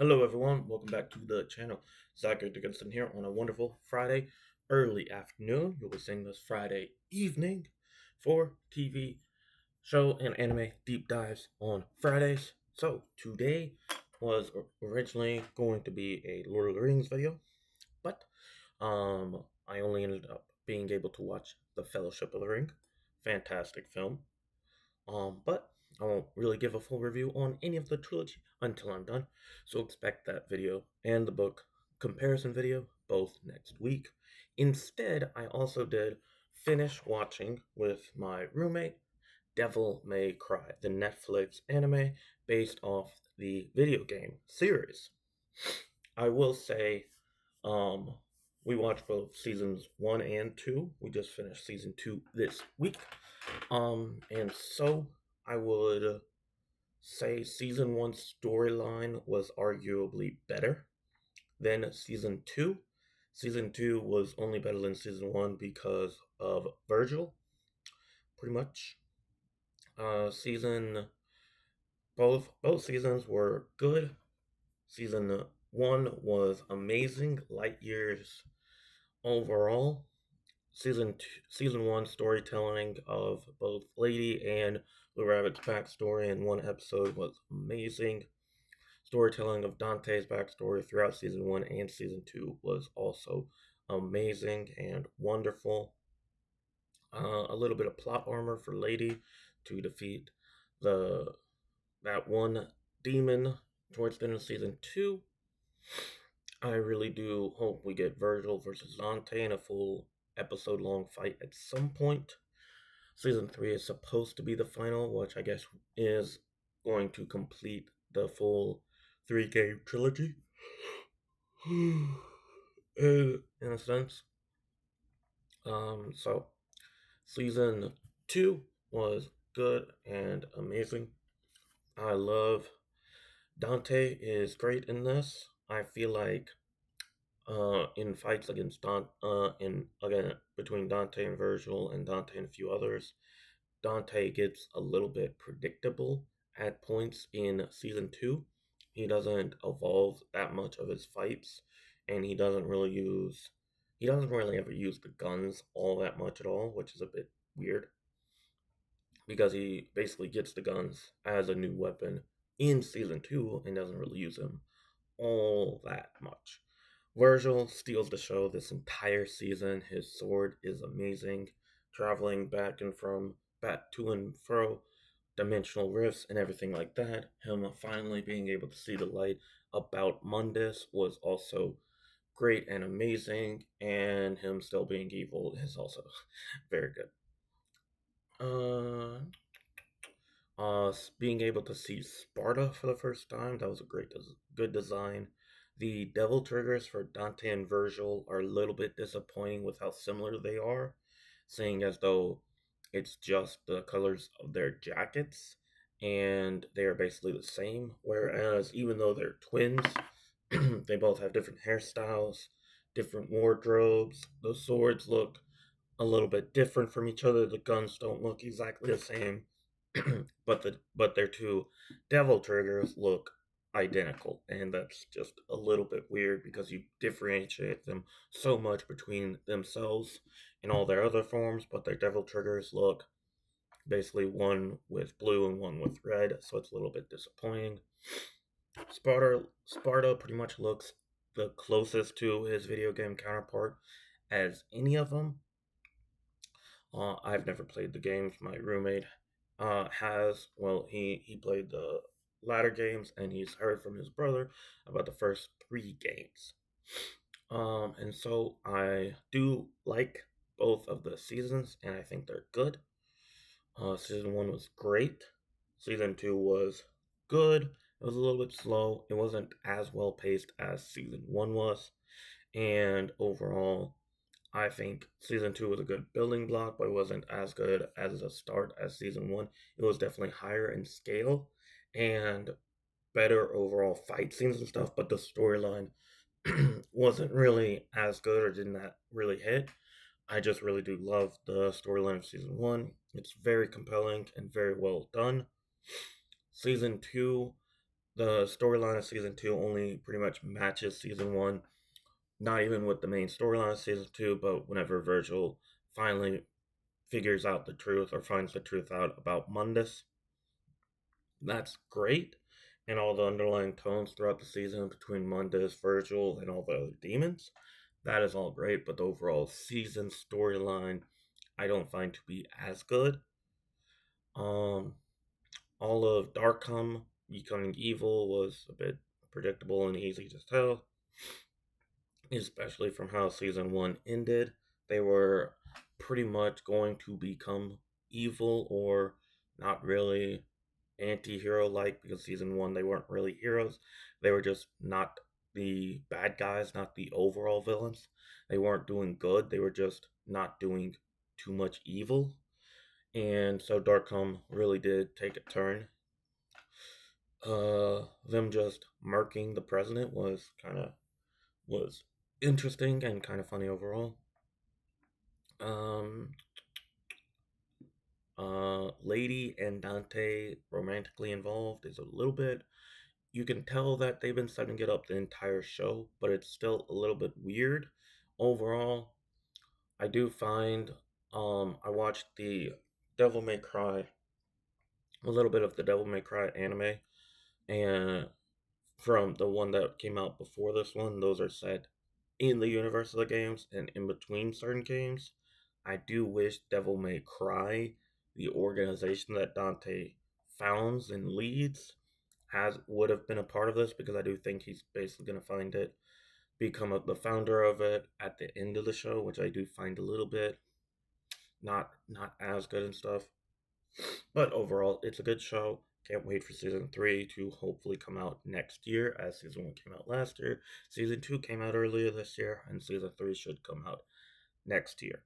Hello, everyone. Welcome back to the channel. Zachary Dickinson here on a wonderful Friday early afternoon. You'll be seeing this Friday evening for TV show and anime deep dives on Fridays. So today was originally going to be a Lord of the Rings video, but I only ended up being able to watch The Fellowship of the Ring. Fantastic film. But I won't really give a full review on any of the trilogy until I'm done. So expect that video and the book comparison video both next week. Instead, I also did finish watching with my roommate Devil May Cry, the Netflix anime based off the video game series. I will say, um, we watched both seasons 1 and 2. We just finished season 2 this week. And so I would say season 1 storyline was arguably better than season 2. Season 2 was only better than season 1 because of Virgil, pretty much. Season both seasons were good. Season 1 was amazing, light years overall. Season 1 storytelling of both Lady and Blue Rabbit's backstory in one episode was amazing. Storytelling of Dante's backstory throughout season 1 and season 2 was also amazing and wonderful. A little bit of plot armor for Lady to defeat the that one demon towards the end of season 2. I really do hope we get Virgil versus Dante in a full episode long fight at some point. Season 3 is supposed to be the final, which I guess is going to complete the full 3 game trilogy. In a sense. So season 2 was good and amazing. I love Dante is great in this. I feel like in fights against in again between Dante and Virgil and Dante and a few others, Dante gets a little bit predictable at points in season 2. He doesn't evolve that much of his fights, and he doesn't really ever use the guns all that much at all, which is a bit weird because he basically gets the guns as a new weapon in season 2 and doesn't really use them all that much. Virgil steals the show this entire season. His sword is amazing, traveling back to and fro, dimensional rifts and everything like that. Him finally being able to see the light about Mundus was also great and amazing, and him still being evil is also very good. Uh, Being able to see Sparta for the first time, that was a good design. The devil triggers for Dante and Virgil are a little bit disappointing with how similar they are, seeing as though it's just the colors of their jackets and they are basically the same. Whereas, even though they're twins, they both have different hairstyles, different wardrobes. The swords look a little bit different from each other. The guns don't look exactly the same. But their two devil triggers look identical, and that's just a little bit weird because you differentiate them so much between themselves and all their other forms, but their devil triggers look basically one with blue and one with red, so it's a little bit disappointing. Sparta pretty much looks the closest to his video game counterpart as any of them. I've never played the games. My roommate has. Well, he played the latter games, and he's heard from his brother about the first 3 games. And so I do like both of the seasons, and I think they're good. Season 1 was great. Season 2 was good. It was a little bit slow. It wasn't as well paced as season 1 was. And overall, I think season 2 was a good building block, but it wasn't as good as a start as season 1. It was definitely higher in scale and better overall fight scenes and stuff, but the storyline wasn't really as good or did not really hit. I just really do love the storyline of season 1. It's very compelling and very well done. Season 2 the storyline of season 2 only pretty much matches season 1. Not even with the main storyline of season 2, but whenever Virgil finally figures out the truth or finds the truth out about Mundus. That's great. And all the underlying tones throughout the season between Mundus, Virgil, and all the other demons. That is all great, but the overall season storyline I don't find to be as good. Um, all of Darkham becoming evil was a bit predictable and easy to tell, especially from how season 1 ended. They were pretty much going to become evil or not really anti-hero like, because season 1 they weren't really heroes. They were just not the bad guys, not the overall villains. They weren't doing good, they were just not doing too much evil. And so Darkham really did take a turn. Them just murking the president was interesting and kind of funny overall. Um, Lady and Dante romantically involved is a little bit. You can tell that they've been setting it up the entire show, but it's still a little bit weird. Overall, I do find I watched the Devil May Cry, a little bit of the Devil May Cry anime, and from the one that came out before this one, those are set in the universe of the games and in between certain games. I do wish Devil May Cry, the organization that Dante founds and leads, has would have been a part of this, because I do think he's basically going to find it, become the founder of it at the end of the show, which I do find a little bit not as good and stuff. But overall, it's a good show. Can't wait for season 3 to hopefully come out next year, as season 1 came out last year. Season 2 came out earlier this year, and season 3 should come out next year.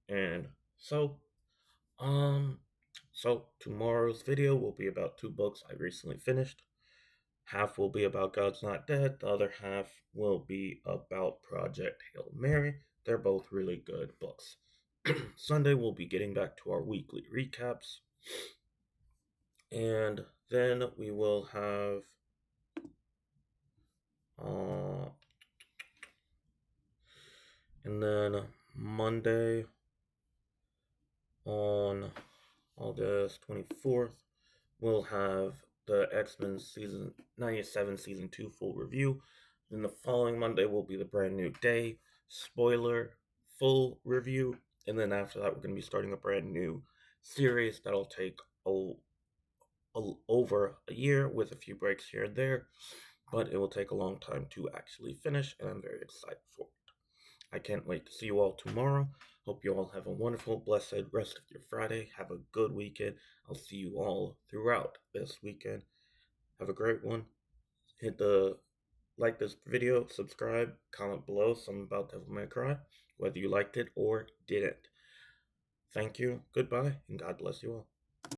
And so, um, so tomorrow's video will be about 2 books I recently finished. Half will be about God's Not Dead, the other half will be about Project Hail Mary. They're both really good books. Sunday, we'll be getting back to our weekly recaps. And then we will have and then Monday on August 24th, we'll have the X-Men season 97 season 2 full review. Then the following Monday will be the Brand New Day spoiler full review. And then after that, we're going to be starting a brand new series that'll take over a year with a few breaks here and there, but it will take a long time to actually finish, and I'm very excited for it. I can't wait to see you all tomorrow. Hope you all have a wonderful, blessed rest of your Friday. Have a good weekend. I'll see you all throughout this weekend. Have a great one. Hit the like this video, subscribe, comment below something about Devil May Cry, whether you liked it or didn't. Thank you, goodbye, and God bless you all.